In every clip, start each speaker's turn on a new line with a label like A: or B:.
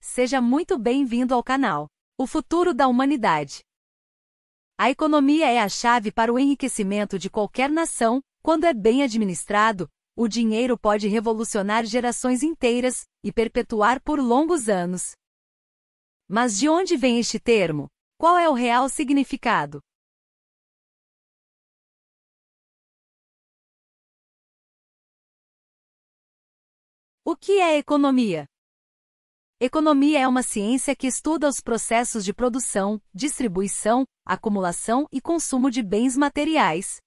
A: Seja muito bem-vindo ao canal. O futuro da humanidade. A economia é a chave para o enriquecimento de qualquer nação. Quando é bem administrado, o dinheiro pode revolucionar gerações inteiras e perpetuar por longos anos. Mas de onde vem este termo? Qual é o real significado? O que é economia? Economia é uma ciência que estuda os processos de produção, distribuição, acumulação e consumo de bens materiais.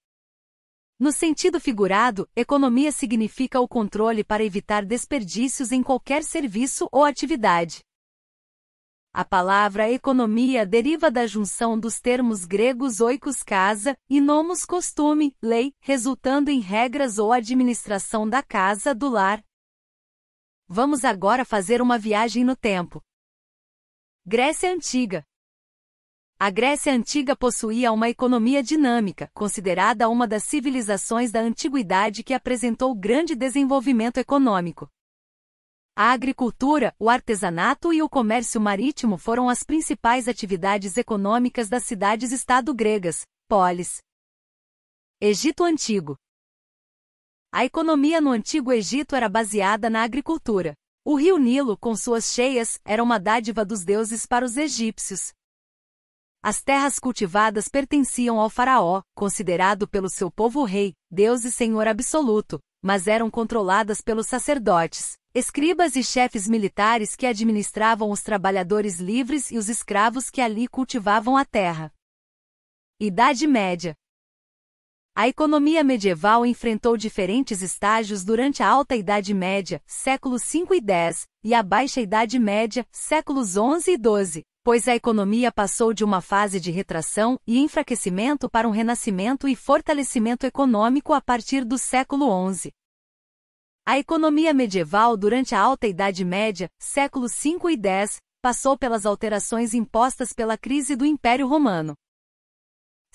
A: No sentido figurado, economia significa o controle para evitar desperdícios em qualquer serviço ou atividade. A palavra economia deriva da junção dos termos gregos oikos casa e nomos costume, lei, resultando em regras ou administração da casa, do lar. Vamos agora fazer uma viagem no tempo. Grécia Antiga. A Grécia Antiga possuía uma economia dinâmica, considerada uma das civilizações da antiguidade que apresentou grande desenvolvimento econômico. A agricultura, o artesanato e o comércio marítimo foram as principais atividades econômicas das cidades-estado gregas, polis. Egito Antigo. A economia no Antigo Egito era baseada na agricultura. O rio Nilo, com suas cheias, era uma dádiva dos deuses para os egípcios. As terras cultivadas pertenciam ao faraó, considerado pelo seu povo rei, Deus e senhor absoluto, mas eram controladas pelos sacerdotes, escribas e chefes militares que administravam os trabalhadores livres e os escravos que ali cultivavam a terra. Idade Média. A economia medieval enfrentou diferentes estágios durante a Alta Idade Média, séculos V e X, e a Baixa Idade Média, séculos XI e XII, pois a economia passou de uma fase de retração e enfraquecimento para um renascimento e fortalecimento econômico a partir do século XI. A economia medieval durante a Alta Idade Média, séculos V e X, passou pelas alterações impostas pela crise do Império Romano.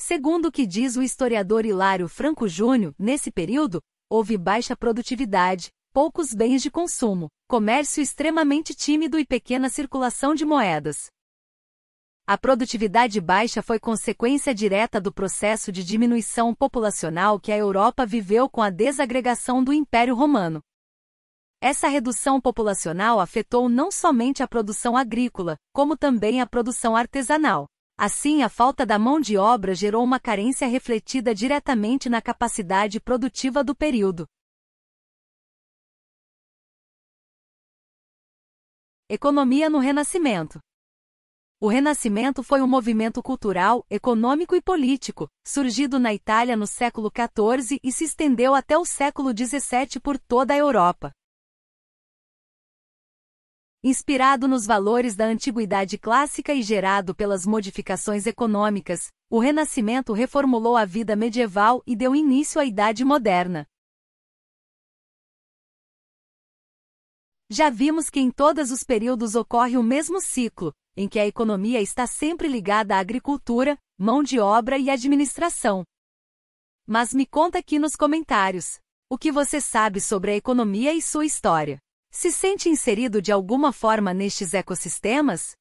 A: Segundo o que diz o historiador Hilário Franco Júnior, nesse período, houve baixa produtividade, poucos bens de consumo, comércio extremamente tímido e pequena circulação de moedas. A produtividade baixa foi consequência direta do processo de diminuição populacional que a Europa viveu com a desagregação do Império Romano. Essa redução populacional afetou não somente a produção agrícola, como também a produção artesanal. Assim, a falta da mão de obra gerou uma carência refletida diretamente na capacidade produtiva do período. Economia no Renascimento. O Renascimento foi um movimento cultural, econômico e político, surgido na Itália no século XIV e se estendeu até o século XVII por toda a Europa. Inspirado nos valores da antiguidade clássica e gerado pelas modificações econômicas, o Renascimento reformulou a vida medieval e deu início à Idade Moderna. Já vimos que em todos os períodos ocorre o mesmo ciclo, em que a economia está sempre ligada à agricultura, mão de obra e administração. Mas me conta aqui nos comentários, o que você sabe sobre a economia e sua história? Se sente inserido de alguma forma nestes ecossistemas?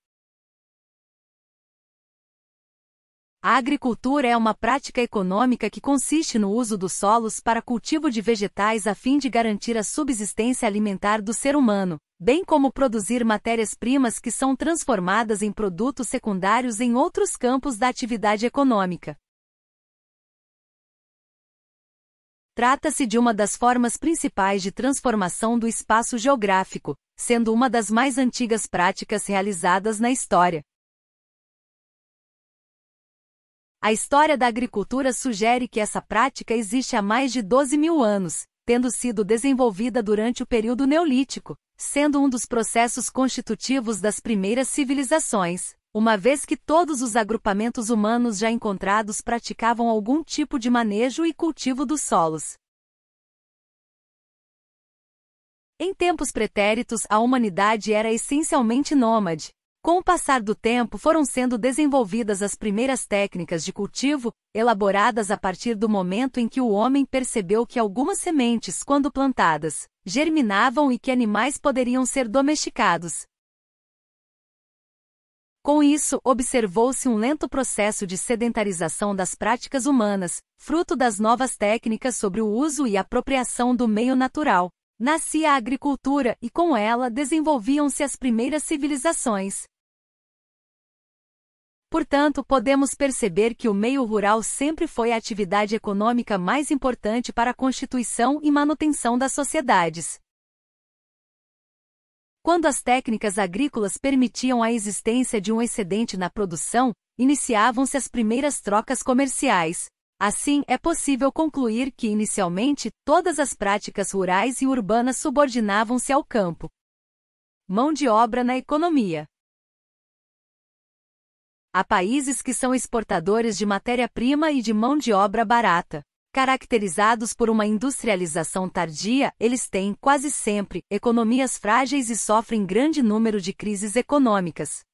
A: A agricultura é uma prática econômica que consiste no uso dos solos para cultivo de vegetais a fim de garantir a subsistência alimentar do ser humano, bem como produzir matérias-primas que são transformadas em produtos secundários em outros campos da atividade econômica. Trata-se de uma das formas principais de transformação do espaço geográfico, sendo uma das mais antigas práticas realizadas na história. A história da agricultura sugere que essa prática existe há mais de 12.000 anos, tendo sido desenvolvida durante o período Neolítico, sendo um dos processos constitutivos das primeiras civilizações, uma vez que todos os agrupamentos humanos já encontrados praticavam algum tipo de manejo e cultivo dos solos. Em tempos pretéritos, a humanidade era essencialmente nômade. Com o passar do tempo foram sendo desenvolvidas as primeiras técnicas de cultivo, elaboradas a partir do momento em que o homem percebeu que algumas sementes, quando plantadas, germinavam e que animais poderiam ser domesticados. Com isso, observou-se um lento processo de sedentarização das práticas humanas, fruto das novas técnicas sobre o uso e apropriação do meio natural. Nascia a agricultura e com ela desenvolviam-se as primeiras civilizações. Portanto, podemos perceber que o meio rural sempre foi a atividade econômica mais importante para a constituição e manutenção das sociedades. Quando as técnicas agrícolas permitiam a existência de um excedente na produção, iniciavam-se as primeiras trocas comerciais. Assim, é possível concluir que, inicialmente, todas as práticas rurais e urbanas subordinavam-se ao campo. Mão de obra na economia. Há países que são exportadores de matéria-prima e de mão de obra barata. Caracterizados por uma industrialização tardia, eles têm, quase sempre, economias frágeis e sofrem grande número de crises econômicas.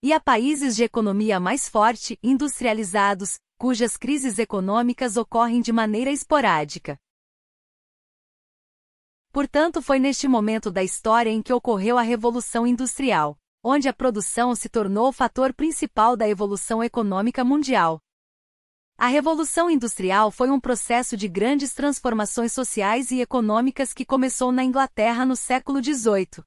A: E há países de economia mais forte, industrializados, cujas crises econômicas ocorrem de maneira esporádica. Portanto, foi neste momento da história em que ocorreu a Revolução Industrial, onde a produção se tornou o fator principal da evolução econômica mundial. A Revolução Industrial foi um processo de grandes transformações sociais e econômicas que começou na Inglaterra no século XVIII.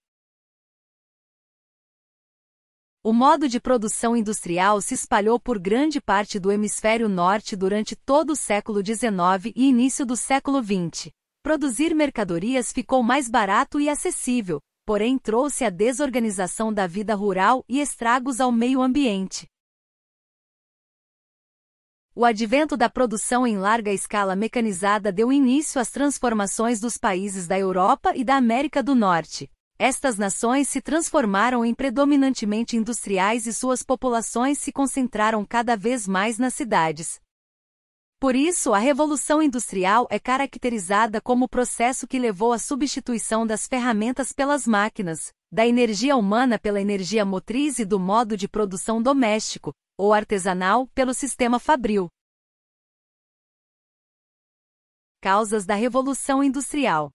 A: O modo de produção industrial se espalhou por grande parte do hemisfério norte durante todo o século XIX e início do século XX. Produzir mercadorias ficou mais barato e acessível, porém trouxe a desorganização da vida rural e estragos ao meio ambiente. O advento da produção em larga escala mecanizada deu início às transformações dos países da Europa e da América do Norte. Estas nações se transformaram em predominantemente industriais e suas populações se concentraram cada vez mais nas cidades. Por isso, a Revolução Industrial é caracterizada como o processo que levou à substituição das ferramentas pelas máquinas, da energia humana pela energia motriz e do modo de produção doméstico, ou artesanal, pelo sistema fabril. Causas da Revolução Industrial.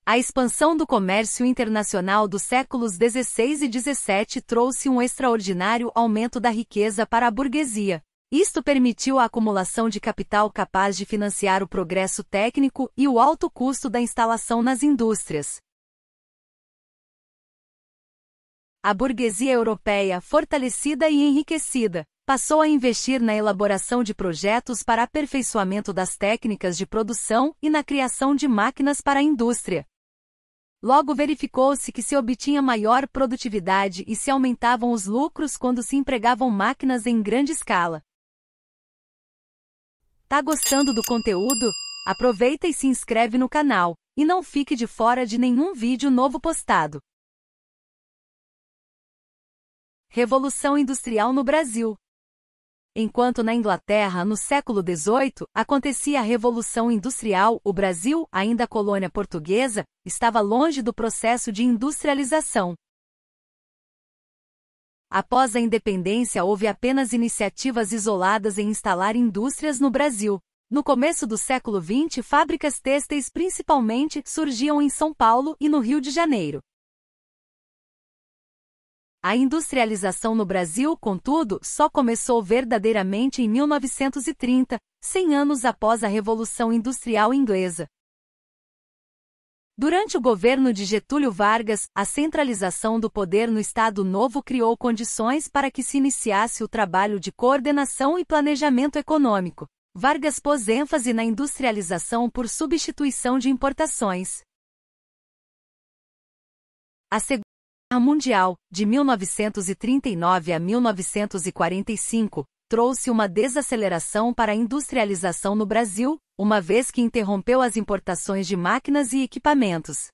A: A expansão do comércio internacional dos séculos XVI e XVII trouxe um extraordinário aumento da riqueza para a burguesia. Isto permitiu a acumulação de capital capaz de financiar o progresso técnico e o alto custo da instalação nas indústrias. A burguesia europeia, fortalecida e enriquecida, passou a investir na elaboração de projetos para aperfeiçoamento das técnicas de produção e na criação de máquinas para a indústria. Logo verificou-se que se obtinha maior produtividade e se aumentavam os lucros quando se empregavam máquinas em grande escala. Tá gostando do conteúdo? Aproveita e se inscreve no canal, e não fique de fora de nenhum vídeo novo postado. Revolução Industrial no Brasil. Enquanto na Inglaterra, no século XVIII, acontecia a Revolução Industrial, o Brasil, ainda colônia portuguesa, estava longe do processo de industrialização. Após a independência, houve apenas iniciativas isoladas em instalar indústrias no Brasil. No começo do século XX, fábricas têxteis principalmente surgiam em São Paulo e no Rio de Janeiro. A industrialização no Brasil, contudo, só começou verdadeiramente em 1930, 100 anos após a Revolução Industrial Inglesa. Durante o governo de Getúlio Vargas, a centralização do poder no Estado Novo criou condições para que se iniciasse o trabalho de coordenação e planejamento econômico. Vargas pôs ênfase na industrialização por substituição de importações. A Segunda Guerra Mundial, de 1939 a 1945, trouxe uma desaceleração para a industrialização no Brasil, uma vez que interrompeu as importações de máquinas e equipamentos.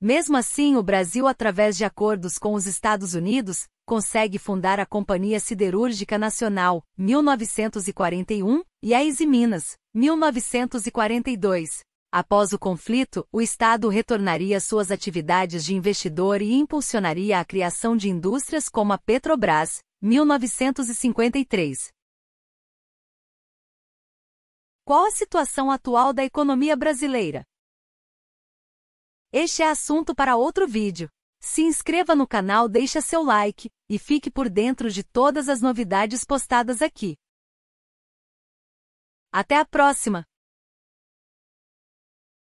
A: Mesmo assim, o Brasil, através de acordos com os Estados Unidos, consegue fundar a Companhia Siderúrgica Nacional, 1941, e a ESI Minas, 1942. Após o conflito, o Estado retornaria suas atividades de investidor e impulsionaria a criação de indústrias como a Petrobras, 1953. Qual a situação atual da economia brasileira? Este é assunto para outro vídeo. Se inscreva no canal, deixa seu like, e fique por dentro de todas as novidades postadas aqui. Até a próxima!